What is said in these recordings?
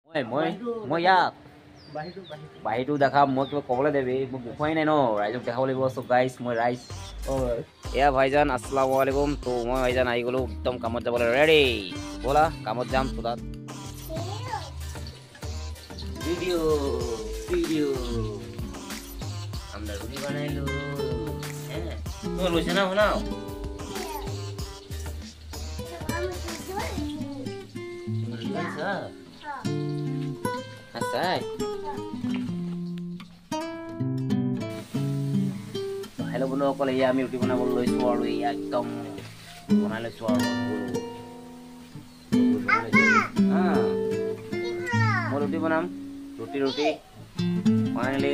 মই ইয়াত বাহিৰটো দেখাম মই কিবা ক'বলৈ দেবি মোক দেখুৱাই নাই ন ৰাইজক দেখাব লাগিব চ' গাইজ মই ৰাইজ এয়া ভাইজান আসসালামু আলাইকুম তো মই ভাইজান আহি গ'লো একদম কামত যাবলৈ ৰেডি ব'লা কামত যাম তো তাত ভিডিঅ' আমরা রুটি বানাইলো হ্যাঁ তোমার বলছে না শোনাও হেল্ল' বন্ধুসকল এয়া আমি ৰুটি বনাবলৈ লৈছোঁ আৰু এয়া একদম বনাই লৈছোঁ আৰু মই ৰুটি বনাম ৰুটি ফাইনেলি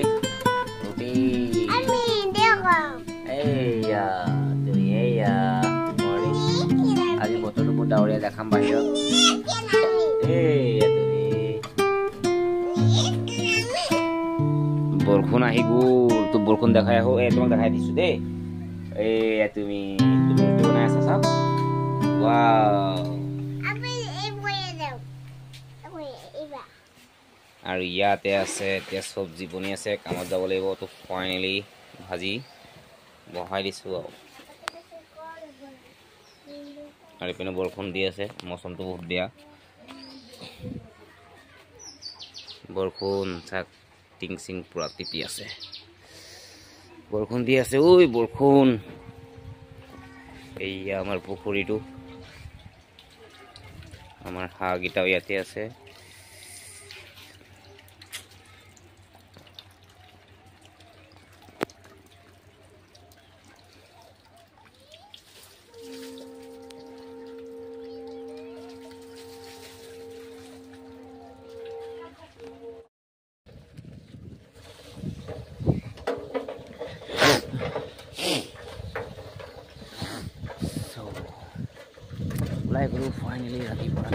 ৰুটি এয়া আজি বতৰটো বহুত ডাৱৰীয়া দেখাম বাহিৰত বৰষুণ আহি গ'ল তো বৰষুণ দেখাই আহো তোমাক দেখাই দিছো দেই এয়া তুমি ৰুটি বনাই আছা চাওক আৰু ইয়াতে আছে এতিয়া চব্জি বনি আছে কামত যাব লাগিব তো ফাইনেলি ভাজি বহাই দিছো আৰু ইপিনে বৰষুণ দি আছে মৌচমটো বহুত বেয়া বৰষুণ চাক টিং চিং পুৰা টিপি আছে বৰষুণ দি আছে ঐ বৰষুণ এইয়া আমাৰ পুখুৰীটো আমাৰ হাঁহকেইটাও ইয়াতে আছে ওলাই গ'লো ফাইনেলি ৰাতিপুৱা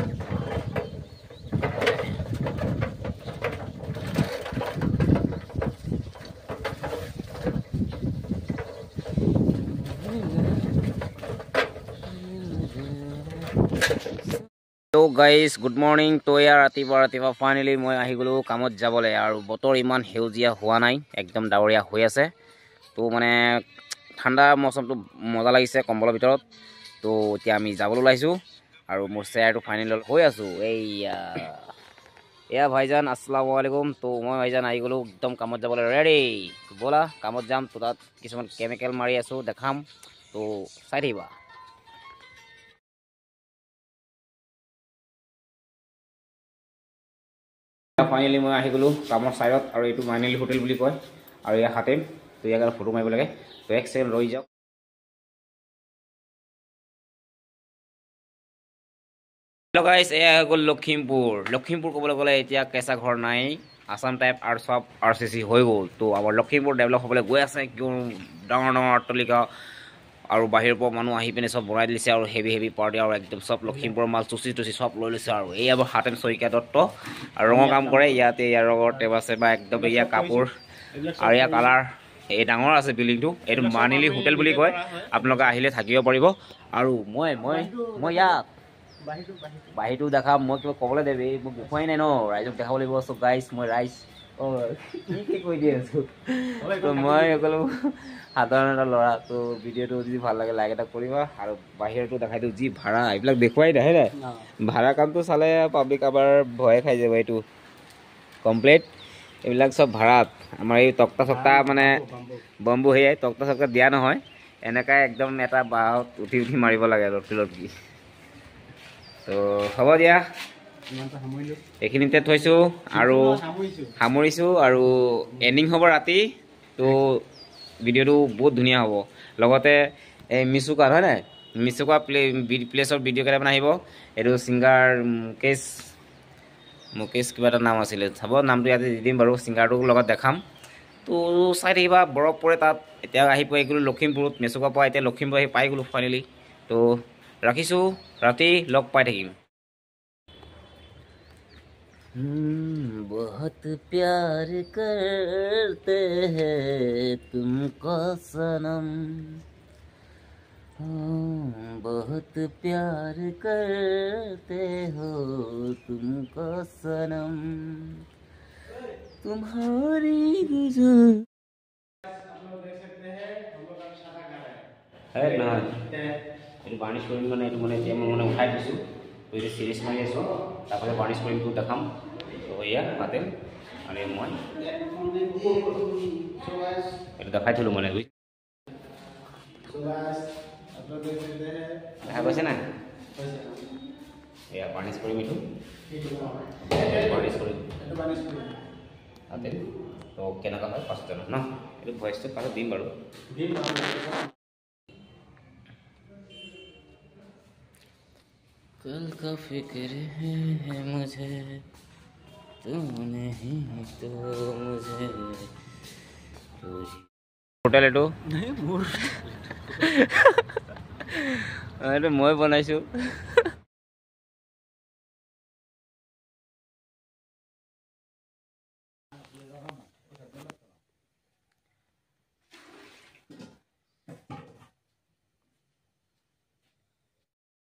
তো গাইজ গুড মৰ্ণিং তো এয়া ৰাতিপুৱা ফাইনেলি মই আহি গ'লো কামত যাবলৈ আৰু বতৰ ইমান সেউজীয়া হোৱা নাই একদম ডাৱৰীয়া হৈ আছে তো মানে ঠাণ্ডা মৌচমটো মজা লাগিছে কম্বলৰ ভিতৰত তো এতিয়া আমি যাবলৈ ওলাইছোঁ আৰু মোৰ চেয়াৰটো ফাইনেল হৈ আছোঁ এয়া ভাইজান আসসালামু আলাইকুম তো মই ভাইজান আহি গ'লো একদম কামত যাবলৈ ৰেডি ব'লা কামত যাম তো তাত কিছুমান কেমিকেল মাৰি আছোঁ দেখাম তো চাই থাকিবা ফাইনেলি মই আহি গ'লো কামৰ চাইডত আৰু এইটো মাইনেলি হোটেল বুলি কয় আৰু ইয়াৰ হাতে তো ইয়াক ফটো মাৰিব লাগে তো এক ছেকেণ্ড ৰৈ যাওক হেল্ল' গাইজ এয়া হৈ গ'ল লখিমপুৰ ক'বলৈ গ'লে এতিয়া কেঁচা ঘৰ নাই আছাম টাইপ আৰু চব RCC হৈ গ'ল তো আমাৰ লখিমপুৰ ডেভেলপ হ'বলৈ গৈ আছে কিয় ডাঙৰ অট্টালিকা আৰু বাহিৰৰ পৰা মানুহ আহি পিনে চব বনাই দিছে আৰু হেভি পাৰ্টি আৰু একদম চব লখিমপুৰৰ মাল চুচি চব লৈ লৈছে আৰু এই আমাৰ হাতেন শইকীয়া দত্ত আৰু ৰঙৰ কাম কৰে ইয়াতে ইয়াৰ ৰঙৰ টেবা চেবা একদম ইয়াৰ কাপোৰ আৰু ইয়াৰ কালাৰ এই ডাঙৰ আছে বিল্ডিংটো এইটো মানিলি হোটেল বুলি কয় আপোনালোকে আহিলে থাকিব পাৰিব আৰু মই ইয়াত বাহিৰটো দেখাম মই কিবা ক'বলৈ দেবি মোক দেখুৱাই নাই ন ৰাইজক দেখাব লাগিব চ' গাইজ মই ৰাইজ কি কৈ দি আছোঁ তো মই ক'লো সাধাৰণ এটা ল'ৰা তো ভিডিঅ'টো যদি ভাল লাগে লাইক এটা কৰিবা আৰু বাহিৰটো দেখাই দিওঁ যি ভাড়া এইবিলাক দেখুৱাই নাহে নাই ভাড়া কামটো চালে পাব্লিক আবাৰ ভয়ে খাই যাব এইটো কমপ্লিট এইবিলাক চব ভাড়াত আমাৰ এই তক্তা চক্তা মানে বম্বু সেয়াই তক্তা চক্তা দিয়া নহয় এনেকৈ একদম এটা বাহত উঠি মাৰিব লাগে লটকি তো হ'ব দিয়া এইখিনিতে থৈছোঁ আৰু সামৰিছোঁ আৰু এণ্ডিং হ'ব ৰাতি তো ভিডিঅ'টো বহুত ধুনীয়া হ'ব লগতে এই মিচুকা হয় নাই মিচুকা প্লেচৰ ভিডিঅ' কেইটামান আহিব এইটো ছিংগাৰ মুকেশ কিবা এটা নাম আছিলে চাব নামটো ইয়াতে দি দিম বাৰু ছিংগাৰটোৰ লগত দেখাম তো চাই থাকিবা বৰফ পৰে তাত এতিয়া আহি পাই গ'লোঁ লখিমপুৰত মেচুকা পৰা এতিয়া লখিমপুৰ আহি পাই গ'লোঁ ফাইনেলি তো ৰাখিছোঁ ৰাতি লগ পাই থাকিম बहुत प्यार करते हैं तुमको सनम बहुत प्यार करते हो तुमको सनम तुम्हारी गुजर है ना এই বানিশ কৰিম মানে এইটো মানে এতিয়া মই মানে উঠাই দিছোঁ তো এতিয়া চিৰিজ মাৰি আছোঁ তাৰপাছত বানিশ কৰিমটো দেখাম তো এয়া মাতিম আৰু মই এইটো দেখাই থলোঁ মানে দেখা গৈছে না এয়া বানিশ কৰিম এইটো বানিশ কৰিম তাতে তো কেনেকুৱা হয় পাছত জানো ন এইটো ভইচটো পাছত দিম বাৰু कल का फिक्र है मुझे तुम नहीं तो मुझे होटल एटो नहीं मोर अरे मैं बनाइছো